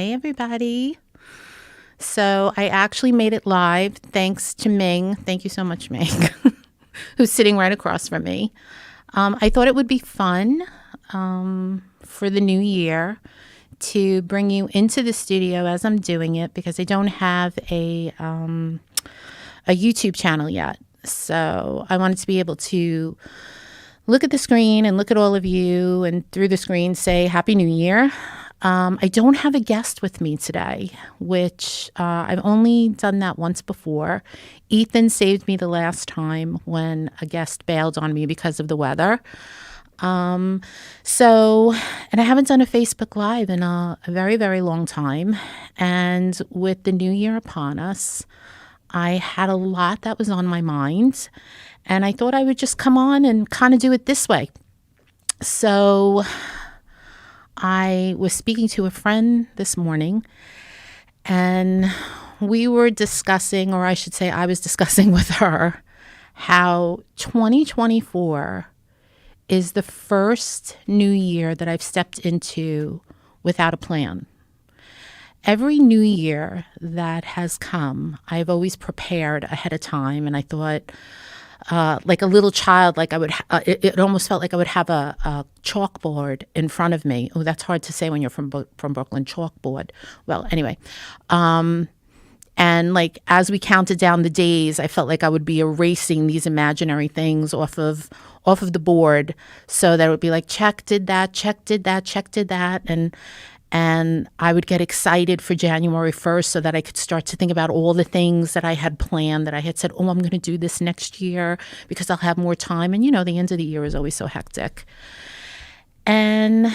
Hey, everybody. So I actually made it live thanks to Ming. Thank you so much, Ming, who's sitting right across from me. I thought it would be fun for the new year to bring you into the studio as I'm doing it because I don't have a YouTube channel yet. So I wanted to be able to look at the screen and look at all of you and through the screen say Happy New Year. I don't have a guest with me today, which I've only done that once before. Ethan saved me the last time when a guest bailed on me because of the weather. And I haven't done a Facebook Live in a very, very long time. And with the new year upon us, I had a lot that was on my mind. And I thought I would just come on and kind of do it this way. So I was speaking to a friend this morning, and we were discussing, or I should say I was discussing with her, how 2024 is the first new year that I've stepped into without a plan. Every new year that has come, I've always prepared ahead of time, and I thought, like a little child, like I would, it almost felt like I would have a chalkboard in front of me. Oh, that's hard to say when you're from Brooklyn, chalkboard. Well, anyway, and like as we counted down the days, I felt like I would be erasing these imaginary things off of the board, so that it would be like check did that, check did that, check did that, and I would get excited for January 1st so that I could start to think about all the things that I had planned, that I had said, oh, I'm going to do this next year because I'll have more time. And, you know, the end of the year is always so hectic. And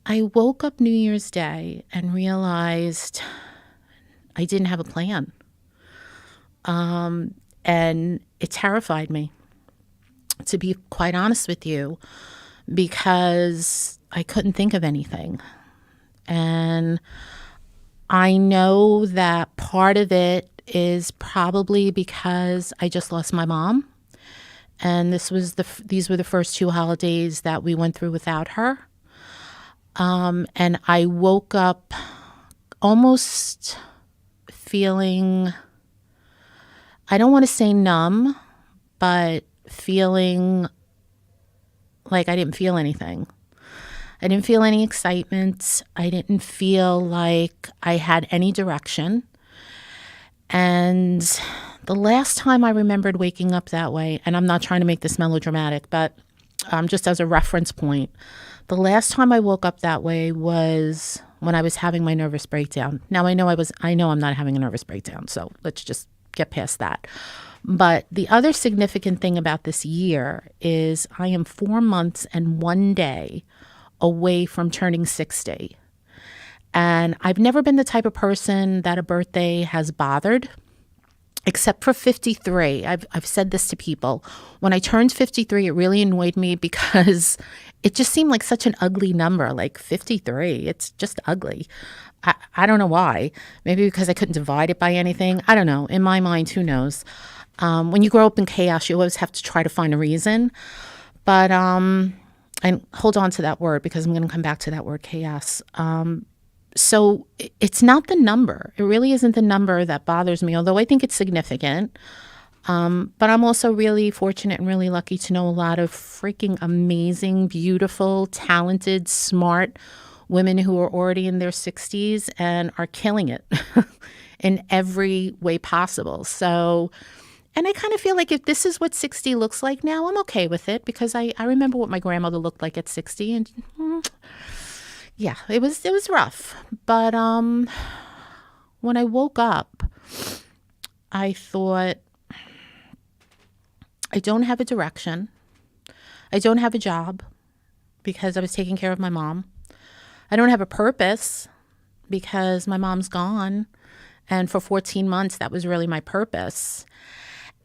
I woke up New Year's Day and realized I didn't have a plan. And it terrified me, to be quite honest with you, because I couldn't think of anything. And I know that part of it is probably because I just lost my mom. And these were the first two holidays that we went through without her. And I woke up almost feeling, I don't want to say numb, but feeling like I didn't feel anything. I didn't feel any excitement. I didn't feel like I had any direction. And the last time I remembered waking up that way, and I'm not trying to make this melodramatic, but just as a reference point, the last time I woke up that way was when I was having my nervous breakdown. Now I know I'm not having a nervous breakdown, so let's just get past that. But the other significant thing about this year is I am 4 months and 1 day away from turning 60. And I've never been the type of person that a birthday has bothered, except for 53. I've said this to people. When I turned 53, it really annoyed me because it just seemed like such an ugly number, like 53. It's just ugly. I don't know why. Maybe because I couldn't divide it by anything. I don't know. In my mind, who knows? When you grow up in chaos, you always have to try to find a reason. But and hold on to that word because I'm going to come back to that word, chaos. So it's not the number. It really isn't the number that bothers me, although I think it's significant. But I'm also really fortunate and really lucky to know a lot of freaking amazing, beautiful, talented, smart women who are already in their 60s and are killing it in every way possible. So, and I kind of feel like if this is what 60 looks like now, I'm okay with it because I remember what my grandmother looked like at 60. And yeah, it was rough. But when I woke up, I thought, I don't have a direction. I don't have a job because I was taking care of my mom. I don't have a purpose because my mom's gone. And for 14 months, that was really my purpose.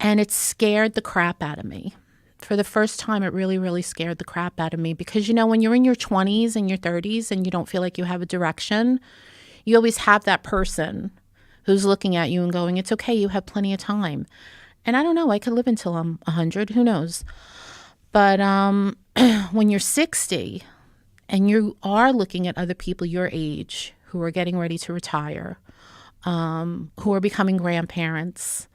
And it scared the crap out of me. For the first time, it really, really scared the crap out of me because, you know, when you're in your 20s and your 30s and you don't feel like you have a direction, you always have that person who's looking at you and going, it's okay, you have plenty of time. And I don't know, I could live until I'm 100, who knows? But when you're 60 and you are looking at other people your age who are getting ready to retire, who are becoming grandparents,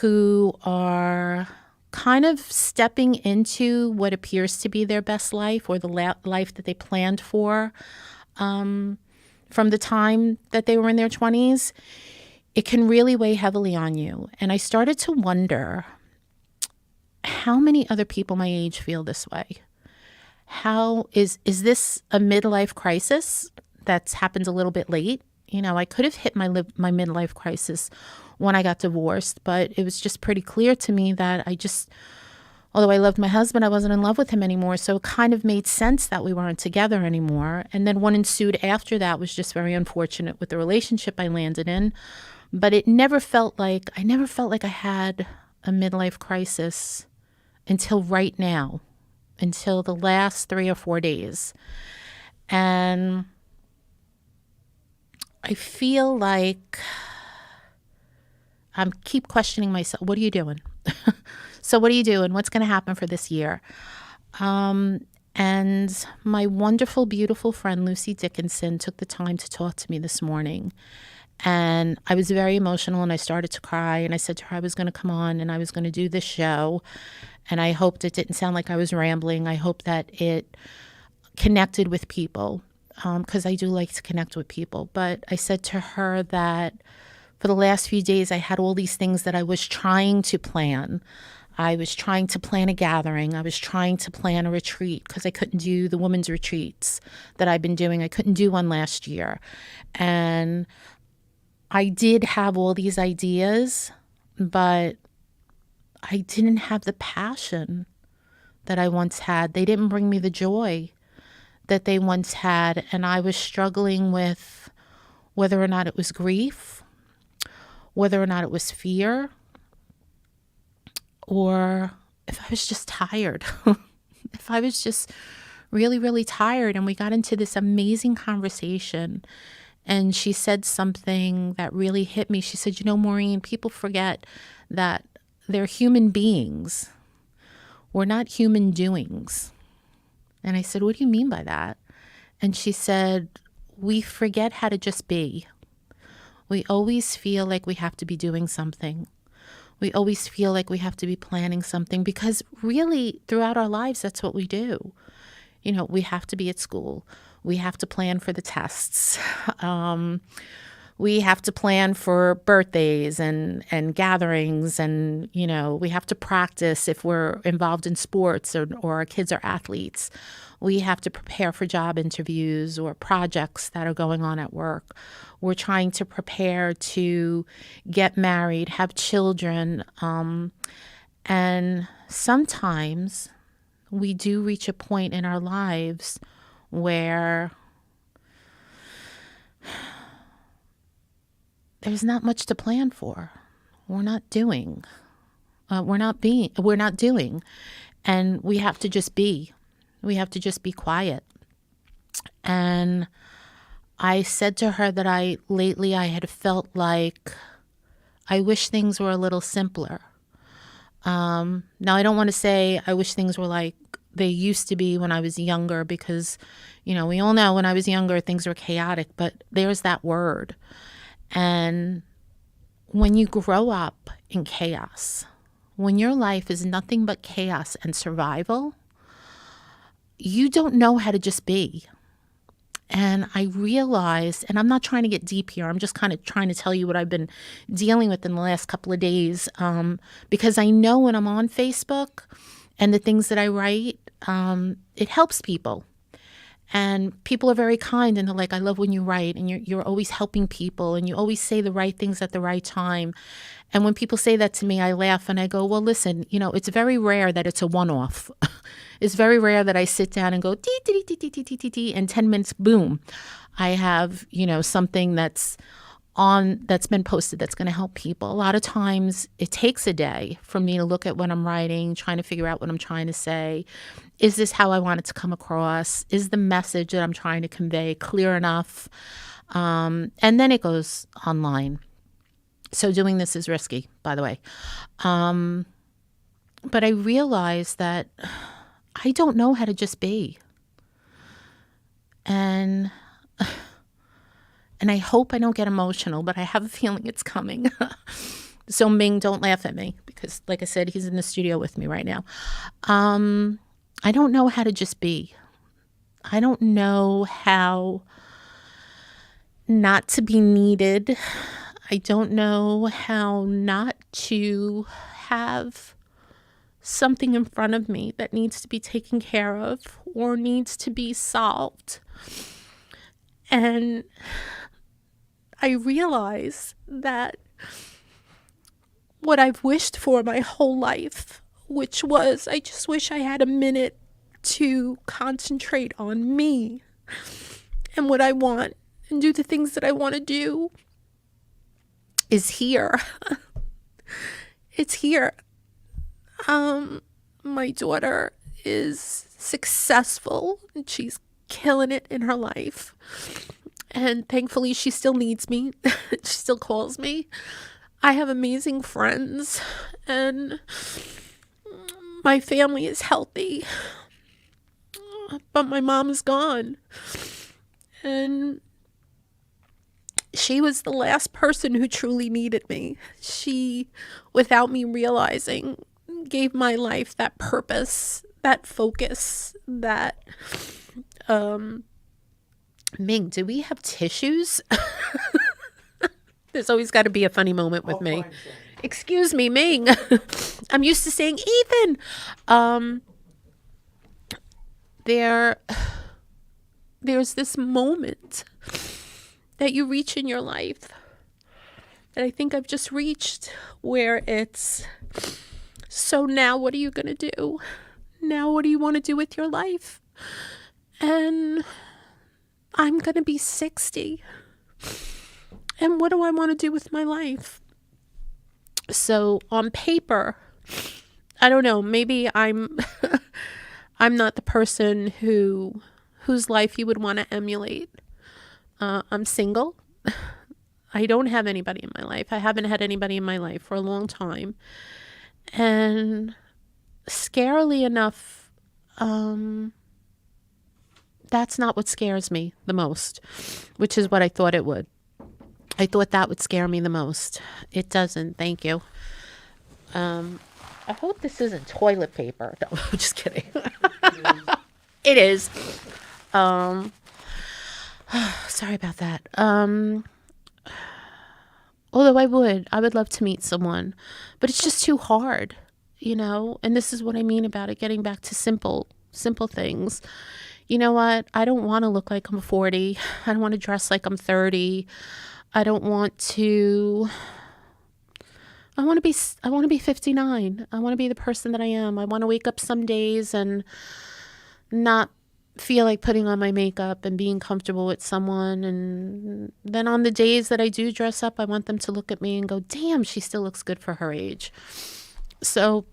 who are kind of stepping into what appears to be their best life, or the life that they planned for from the time that they were in their 20s, it can really weigh heavily on you. And I started to wonder, how many other people my age feel this way? How is this a midlife crisis that's happened a little bit late? You know, I could have hit my midlife crisis when I got divorced, but it was just pretty clear to me that although I loved my husband, I wasn't in love with him anymore. So it kind of made sense that we weren't together anymore. And then what ensued after that was just very unfortunate with the relationship I landed in. But I never felt like I had a midlife crisis until right now, until the last 3 or 4 days. And I feel like I keep questioning myself. What are you doing? So what are you doing? What's going to happen for this year? And my wonderful, beautiful friend, Lucy Dickinson, took the time to talk to me this morning. And I was very emotional, and I started to cry. And I said to her I was going to come on and I was going to do this show. And I hoped it didn't sound like I was rambling. I hope that it connected with people, because I do like to connect with people. But I said to her that for the last few days, I had all these things that I was trying to plan. I was trying to plan a gathering. I was trying to plan a retreat because I couldn't do the women's retreats that I've been doing. I couldn't do one last year. And I did have all these ideas, but I didn't have the passion that I once had. They didn't bring me the joy that they once had. And I was struggling with whether or not it was grief, whether or not it was fear, or if I was just tired, if I was just really, really tired. And we got into this amazing conversation, and she said something that really hit me. She said, Maureen, people forget that they're human beings. We're not human doings. And I said, what do you mean by that? And she said, we forget how to just be. We always feel like we have to be doing something. We always feel like we have to be planning something, because really throughout our lives, that's what we do. We have to be at school. We have to plan for the tests. We have to plan for birthdays and gatherings, and, we have to practice if we're involved in sports or our kids are athletes. We have to prepare for job interviews or projects that are going on at work. We're trying to prepare to get married, have children. And sometimes we do reach a point in our lives where there's not much to plan for. We're not doing. We're not doing. And we have to just be. We have to just be quiet. And I said to her that lately I had felt like I wish things were a little simpler. Now, I don't want to say I wish things were like they used to be when I was younger, because, we all know when I was younger, things were chaotic, but there's that word. And when you grow up in chaos, when your life is nothing but chaos and survival, you don't know how to just be. And I realized, and I'm not trying to get deep here, I'm just kind of trying to tell you what I've been dealing with in the last couple of days, because I know when I'm on Facebook and the things that I write, it helps people. And people are very kind, and they're like, I love when you write, and you're always helping people, and you always say the right things at the right time. And when people say that to me, I laugh and I go, well, listen, it's very rare that it's a one-off. It's very rare that I sit down and go, dee, dee, dee, dee, dee, dee, dee, dee, and 10 minutes, boom, I have, something that's been posted that's going to help people. A lot of times it takes a day for me to look at what I'm writing, trying to figure out what I'm trying to say. Is this how I want it to come across? Is the message that I'm trying to convey clear enough? And then it goes online. So doing this is risky, by the way. But I realized that I don't know how to just be. And And I hope I don't get emotional, but I have a feeling it's coming. So Ming, don't laugh at me because, like I said, he's in the studio with me right now. I don't know how to just be. I don't know how not to be needed. I don't know how not to have something in front of me that needs to be taken care of or needs to be solved. And I realize that what I've wished for my whole life, which was I just wish I had a minute to concentrate on me and what I want and do the things that I want to do, is here. It's here. My daughter is successful and she's killing it in her life. And thankfully, she still needs me. She still calls me. I have amazing friends and my family is healthy. But my mom is gone. And she was the last person who truly needed me. She, without me realizing, gave my life that purpose, that focus, that, Ming, do we have tissues? There's always got to be a funny moment with me. Excuse me, Ming. I'm used to saying Ethan. There's this moment that you reach in your life that I think I've just reached, where it's, so now what are you going to do? Now what do you want to do with your life? And I'm going to be 60. And what do I want to do with my life? So on paper, I don't know, maybe I'm I'm not the person whose life you would want to emulate. I'm single. I don't have anybody in my life. I haven't had anybody in my life for a long time. And scarily enough, that's not what scares me the most, which is what I thought it would. I thought that would scare me the most. It doesn't. Thank you. I hope this isn't toilet paper. No, I'm just kidding. It is. Sorry about that. Although I would love to meet someone, but it's just too hard, you know? And this is what I mean about it, getting back to simple things. You know what? I don't want to look like I'm 40. I don't want to dress like I'm 30. I want to be 59. I want to be the person that I am. I want to wake up some days and not feel like putting on my makeup and being comfortable with someone. And then on the days that I do dress up, I want them to look at me and go, damn, she still looks good for her age. So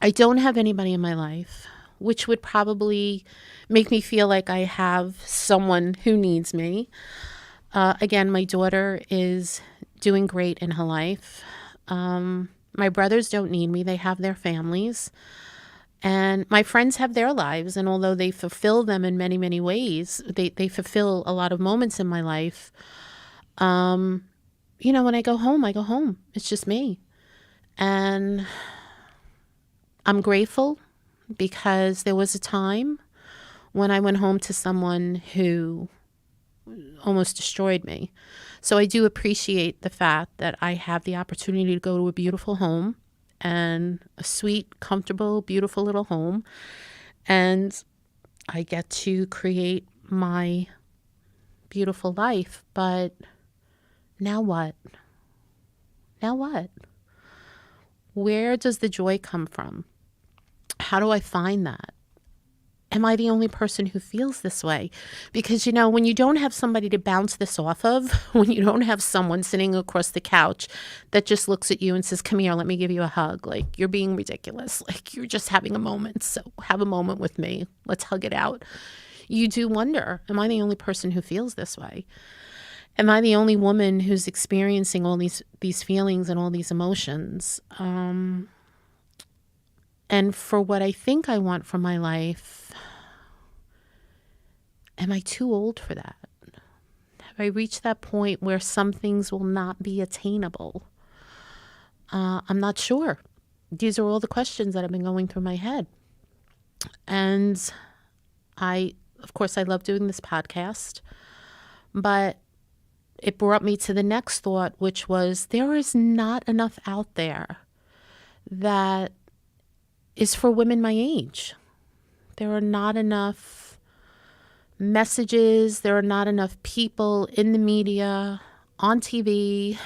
I don't have anybody in my life, which would probably make me feel like I have someone who needs me. Again, my daughter is doing great in her life. My brothers don't need me. They have their families. And my friends have their lives. And although they fulfill them in many, many ways, they fulfill a lot of moments in my life. When I go home. It's just me. And I'm grateful because there was a time when I went home to someone who almost destroyed me. So I do appreciate the fact that I have the opportunity to go to a beautiful home, and a sweet, comfortable, beautiful little home. And I get to create my beautiful life. But now what? Now what? Where does the joy come from? How do I find that? Am I the only person who feels this way? Because, when you don't have somebody to bounce this off of, when you don't have someone sitting across the couch that just looks at you and says, come here, let me give you a hug. Like, you're being ridiculous. Like, you're just having a moment. So have a moment with me. Let's hug it out. You do wonder, am I the only person who feels this way? Am I the only woman who's experiencing all these feelings and all these emotions? And for what I think I want from my life, am I too old for that? I reach that point where some things will not be attainable? I'm not sure. These are all the questions that have been going through my head. And of course, I love doing this podcast, but it brought me to the next thought, which was there is not enough out there that is for women my age. There are not enough messages. There are not enough people in the media, on TV.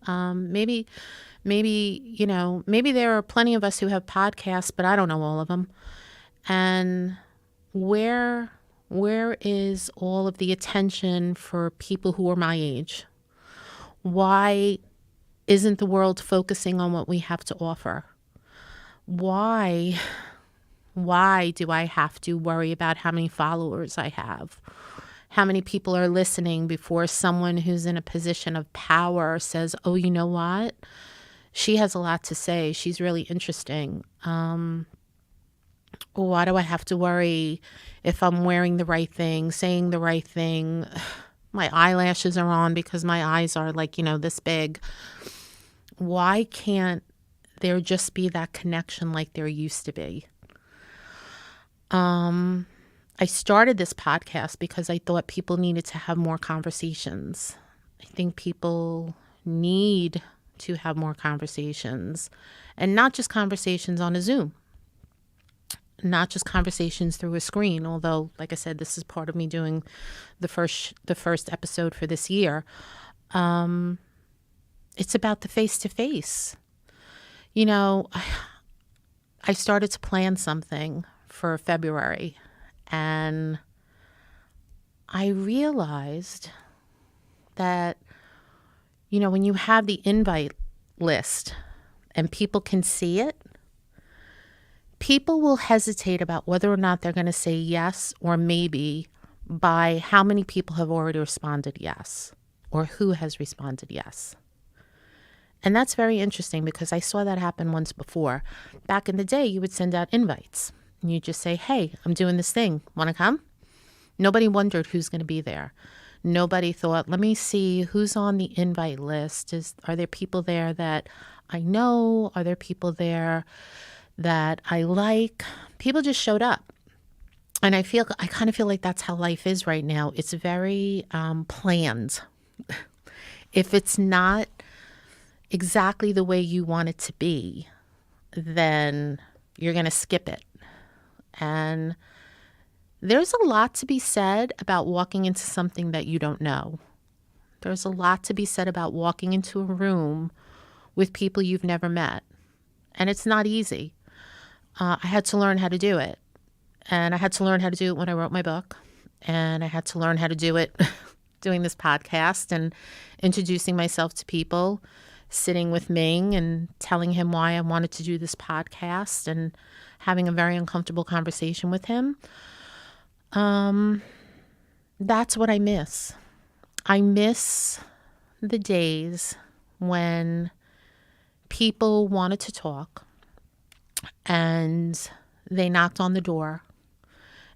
Maybe, maybe there are plenty of us who have podcasts, but I don't know all of them. And where is all of the attention for people who are my age? Why isn't the world focusing on what we have to offer? Why do I have to worry about how many followers I have? How many people are listening before someone who's in a position of power says, oh, you know what? She has a lot to say. She's really interesting. Why do I have to worry if I'm wearing the right thing, saying the right thing? My eyelashes are on because my eyes are like, this big. Why can't there just be that connection like there used to be? I started this podcast because I thought people needed to have more conversations. I think people need to have more conversations, and not just conversations on a Zoom, not just conversations through a screen. Although, like I said, this is part of me doing the first episode for this year. It's about the face-to-face. I started to plan something for February, and I realized that, when you have the invite list and people can see it, people will hesitate about whether or not they're going to say yes or maybe by how many people have already responded yes or who has responded yes. And that's very interesting because I saw that happen once before. Back in the day, you would send out invites. And you just say, hey, I'm doing this thing. Want to come? Nobody wondered who's going to be there. Nobody thought, let me see who's on the invite list. Are there people there that I know? Are there people there that I like? People just showed up. And I kind of feel like that's how life is right now. It's very planned. If it's not exactly the way you want it to be, then you're going to skip it. And there's a lot to be said about walking into something that you don't know. There's a lot to be said about walking into a room with people you've never met. And it's not easy. I had to learn how to do it. And I had to learn how to do it when I wrote my book. And I had to learn how to do it doing this podcast and introducing myself to people, sitting with Ming and telling him why I wanted to do this podcast and having a very uncomfortable conversation with him. That's what I miss. I miss the days when people wanted to talk and they knocked on the door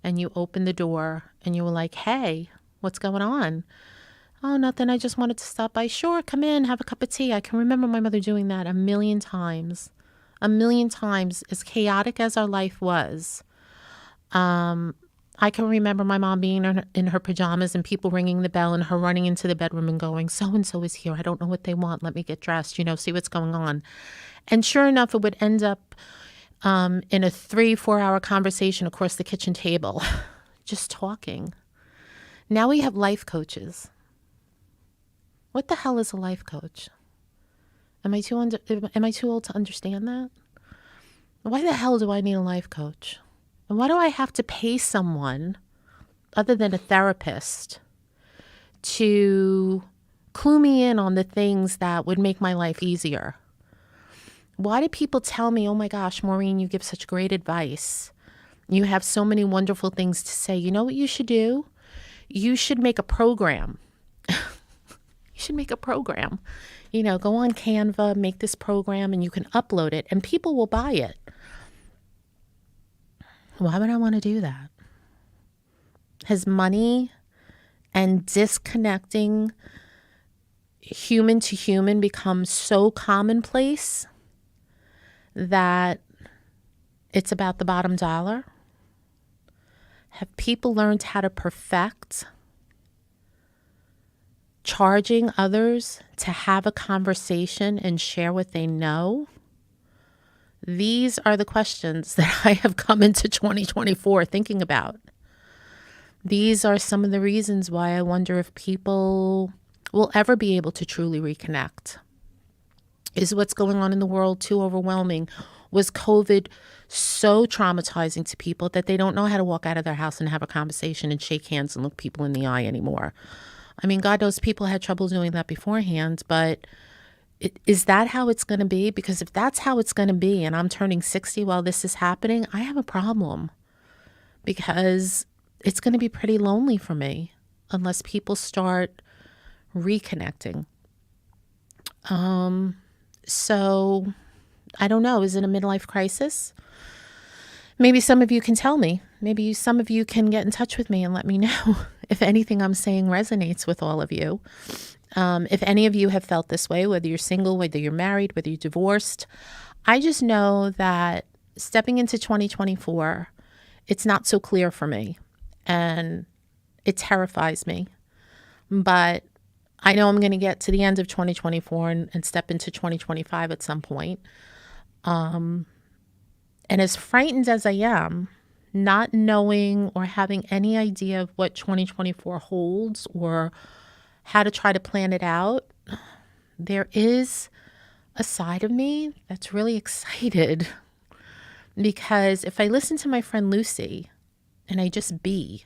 and you opened the door and you were like, hey, what's going on? Oh, nothing. I just wanted to stop by. Sure, come in, have a cup of tea. I can remember my mother doing that a million times. As chaotic as our life was. I can remember my mom being in her pajamas and people ringing the bell and her running into the bedroom and going, so-and-so is here. I don't know what they want. Let me get dressed, see what's going on. And sure enough, it would end up in a 3-4 hour conversation across the kitchen table, just talking. Now we have life coaches. What the hell is a life coach? Am I too old to understand that? Why the hell do I need a life coach? And why do I have to pay someone other than a therapist to clue me in on the things that would make my life easier? Why do people tell me, oh my gosh, Maureen, you give such great advice. You have so many wonderful things to say. You know what you should do? You should make a program. You should make a program. Go on Canva, make this program, and you can upload it, and people will buy it. Why would I want to do that? Has money and disconnecting human to human becomes so commonplace that it's about the bottom dollar? Have people learned how to perfect charging others to have a conversation and share what they know? These are the questions that I have come into 2024 thinking about. These are some of the reasons why I wonder if people will ever be able to truly reconnect. Is what's going on in the world too overwhelming? Was COVID so traumatizing to people that they don't know how to walk out of their house and have a conversation and shake hands and look people in the eye anymore? I mean, God knows people had trouble doing that beforehand, but is that how it's going to be? Because if that's how it's going to be and I'm turning 60 while this is happening, I have a problem, because it's going to be pretty lonely for me unless people start reconnecting. So I don't know. Is it a midlife crisis? Maybe some of you can tell me. Maybe some of you can get in touch with me and let me know if anything I'm saying resonates with all of you. If any of you have felt this way, whether you're single, whether you're married, whether you're divorced, I just know that stepping into 2024, it's not so clear for me and it terrifies me. But I know I'm going to get to the end of 2024 and step into 2025 at some point. And as frightened as I am, not knowing or having any idea of what 2024 holds or how to try to plan it out, there is a side of me that's really excited. Because if I listen to my friend Lucy and I just be,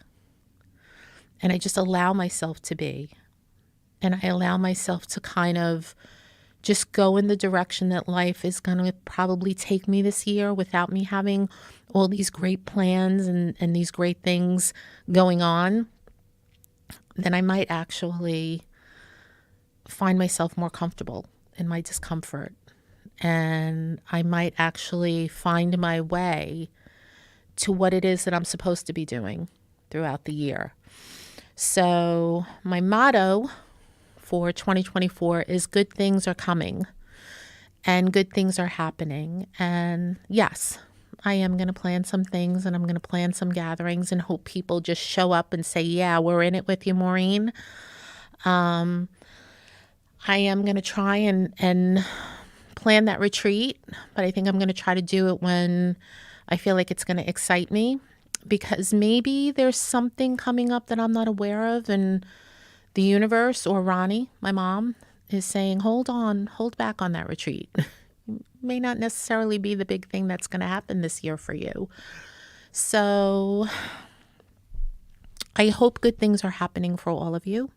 and I just allow myself to be, and I allow myself to kind of just go in the direction that life is going to probably take me this year without me having all these great plans and these great things going on, then I might actually find myself more comfortable in my discomfort. And I might actually find my way to what it is that I'm supposed to be doing throughout the year. So my motto for 2024 is good things are coming and good things are happening. And yes, I am going to plan some things and I'm going to plan some gatherings and hope people just show up and say, yeah, we're in it with you, Maureen. I am going to try and plan that retreat, but I think I'm going to try to do it when I feel like it's going to excite me, because maybe there's something coming up that I'm not aware of, and the universe or Ronnie, my mom, is saying, hold on, hold back on that retreat. May not necessarily be the big thing that's going to happen this year for you. So I hope good things are happening for all of you.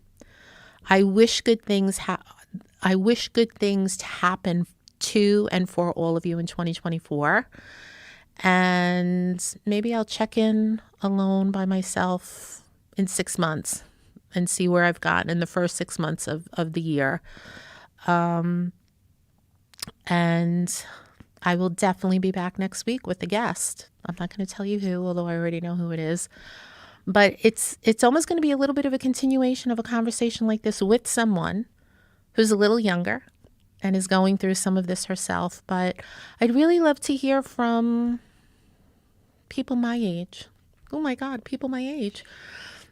I wish good things to happen to and for all of you in 2024. And maybe I'll check in alone by myself in 6 months and see where I've gotten in the first 6 months of the year. And I will definitely be back next week with a guest. I'm not going to tell you who, although I already know who it is. But it's almost going to be a little bit of a continuation of a conversation like this with someone who's a little younger and is going through some of this herself. But I'd really love to hear from people my age. Oh my God, people my age.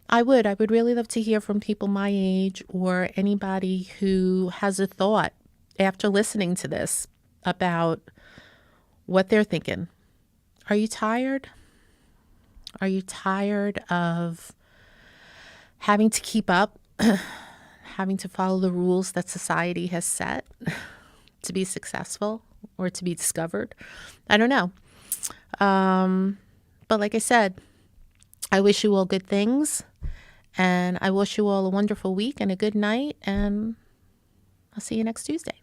I would really love to hear from people my age, or anybody who has a thought after listening to this about what they're thinking. Are you tired? Are you tired of having to keep up, having to follow the rules that society has set to be successful or to be discovered? I don't know. But like I said, I wish you all good things, and I wish you all a wonderful week and a good night, and I'll see you next Tuesday.